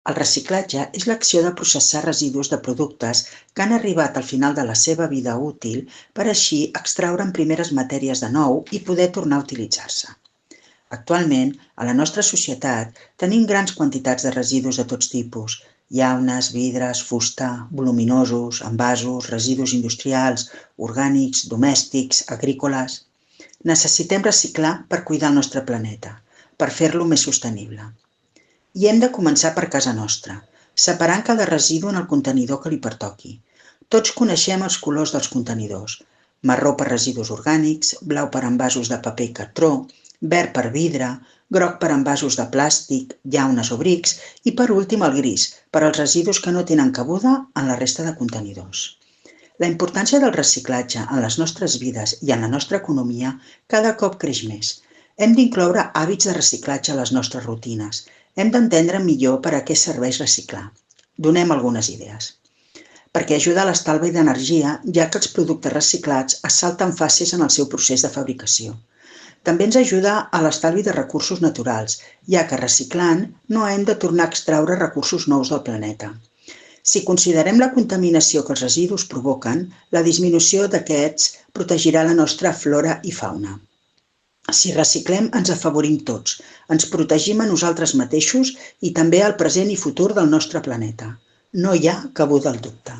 El reciclatge és l'acció de processar residus de productes que han arribat al final de la seva vida útil per així extraure'n primeres matèries de nou i poder tornar a utilitzar-se. Actualment, a la nostra societat, tenim grans quantitats de residus de tots tipus: llaunes, vidres, fusta, voluminosos, envasos, residus industrials, orgànics, domèstics, agrícoles. Necessitem reciclar per cuidar el nostre planeta, per fer-lo més sostenible. I hem de començar per casa nostra, separant cada residu en el contenidor que li pertoqui. Tots coneixem els colors dels contenidors: marró per residus orgànics, blau per envasos de paper i cartró, verd per vidre, groc per envasos de plàstic, llaunes o brics i, per últim, el gris, per als residus que no tenen cabuda en la resta de contenidors. La importància del reciclatge en les nostres vides i en la nostra economia cada cop creix més. Hem d'incloure hàbits de reciclatge a les nostres rutines. Hem d'entendre millor per a què serveix reciclar. Donem algunes idees. Perquè ajuda a l'estalvi d'energia, ja que els productes reciclats es salten fases en el seu procés de fabricació. També ens ajuda a l'estalvi de recursos naturals, ja que reciclant no hem de tornar a extraure recursos nous del planeta. Si considerem la contaminació que els residus provoquen, la disminució d'aquests protegirà la nostra flora i fauna. Si reciclem, ens afavorim tots, ens protegim a nosaltres mateixos i també al present i futur del nostre planeta. No hi ha cabuda al dubte.